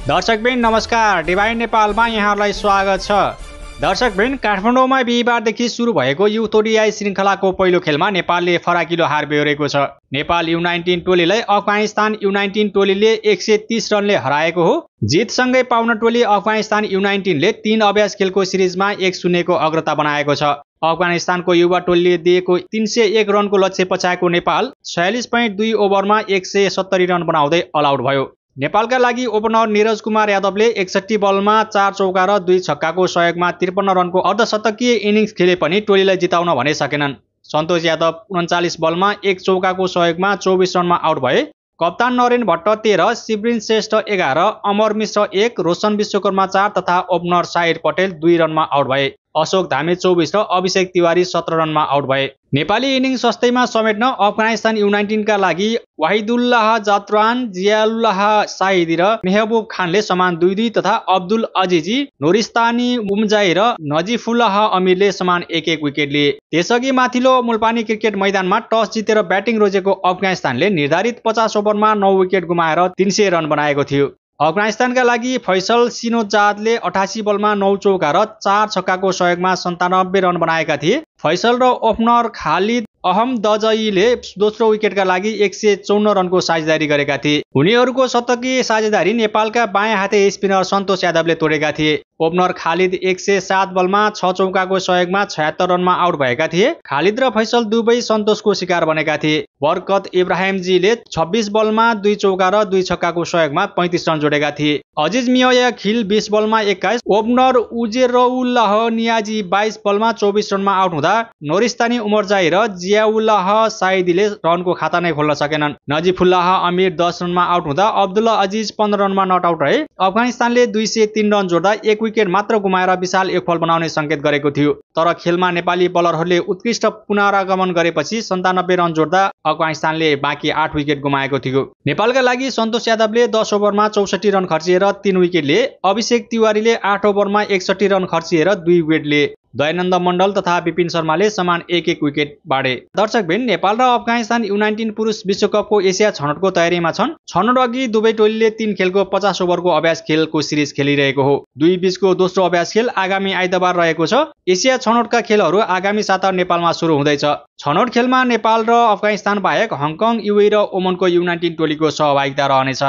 दर्शकबिन नमस्कार, डिभाइन नेपालमा यहाँलाई स्वागत छ। दर्शकबिन, काठमाडौँमा बिहीबारदेखि सुरु भएको युथ ओडिआई श्रृङ्खलाको पहिलो खेलमा नेपालले फराकिलो हार बेहोरेको छ। नेपाल U19 टोलीलाई अफगानिस्तान U19 टोलीले 130 रनले हराएको हो। जितसँगै पाउन टोली अफगानिस्तान U19 ले 3 अभ्यास खेलको सिरिजमा 1-0 को अग्रता बनाएको छ। अफगानिस्तानको युवा टोलीले दिएको 301 रनको लक्ष्य पछाएको नेपाल 46.2 ओभरमा 170 रन बनाउँदै अल आउट भयो। नेपालका लागि ओपनर नीरज कुमार यादवले 61 बलमा 4 चौका र 2 छक्काको सहयोगमा 53 रनको अर्धशतकीय इनिङ्स खेले पनि टोलीलाई जिताउन भने सकेनन्। सन्तोष यादव 39 बलमा 1 चौकाको सहयोगमा 24 रनमा आउट भए। कप्तान नरेन भट्ट 13, शिवरिन श्रेष्ठ 11, अमर मिश्र 1, रोशन विश्वकर्मा 4 तथा ओपनर साहिर पटेल 2 रनमा आउट भए। अशोक धामी 24 र अभिषेक तिवारी 17 रनमा आउट भए। नेपाली इनिङ्स सस्तैमा समेट्न अफगानिस्तान U19 का लागि वाहिदुल्लाह जात्रान, जियाउल्लाह साहिदी र मेहबुब खानले समान 2-2 तथा अब्दुल अजिजी, नोरिस्तानी उम्जाई र नजिफुल्लाह अमिरले समान 1-1 विकेट लिए। त्यसअघि माथिल्लो मुलपानी क्रिकेट मैदानमा टस जितेर ब्याटिङ रोजेको अफगानिस्तानले निर्धारित 50 ओभरमा 9 विकेट गुमाएर 300 रन बनाएको थियो। अफगानिस्तानका लागि फैसल सिनोजादले 88 बलमा 9 चौका र 4 छक्काको सहयोगमा 97 रन बनाएका थिए। फैसल र ओपनर खालिद अहमदजईले दोस्रो विकेटका लागि 154 रनको साझेदारी गरेका थिए। उनीहरूको शतकीय साझेदारी नेपालका बायाँ हाते स्पिनर सन्तोष यादवले तोडेका थिए। ओपनर खालिद 107 बलमा 6 चौकाको सहयोगमा 76 रनमा आउट भएका थिए। खालिद र फैसल दुवै सन्तोषको शिकार बनेका थिए। बरकत इब्राहिमजीले 26 बलमा 2 चौका र 2 छक्काको सहयोगमा 35 रन जोडेका थिए। अजिज मिया खिल 20 बलमा 21, ओपनर उजेरउल्लाह नियाजी 22 बलमा 24 रनमा आउट हुँदा नोरिस्तानी उमरजाई र जियाउल्लाह साहिदीले रनको खाता नै खोल्न सकेनन्। नजिफुल्लाह अमिर 10 रनमा आउट हुँदा अब्दुल्ला अजिज 15 रनमा नट आउट रहे। अफगानिस्तानले 203 रन जोड्दा 1 विकेट मात्र गुमाएर विशाल एकफल बनाउने संकेत गरेको थियो। तर खेलमा नेपाली बलरहरूले उत्कृष्ट पुनरागमन गरेपछि 97 रन जोड्दा अफगानिस्तानले बाँकी 8 विकेट गुमाएको थियो। नेपालका लागि सन्तोष यादवले 10 ओभरमा 64 रन खर्चिएर 3 विकेट लिए। अभिषेक तिवारीले 8 ओभरमा 61 रन खर्चिएर 2 विकेट लिए। दयानन्द मण्डल तथा विपिन शर्माले समान 1-1 विकेट बाँडे। दर्शकबिन, नेपाल र अफगानिस्तान U19 पुरुष विश्वकपको एसिया छनौटको तयारीमा छन्। छनौट अघि दुवै टोलीले 3 खेलको 50 ओभरको अभ्यास खेलको सिरिज खेलिरहेको हो। दुई बीचको दोस्रो अभ्यास खेल आगामी आइतबार रहेको छ। एसिया छनौटका खेलहरू आगामी साता नेपालमा सुरु हुँदैछ। छनौट खेलमा नेपाल र अफगानिस्तान बाहेक हङकङ, युए र ओमनको U19 टोलीको सहभागिता रहनेछ।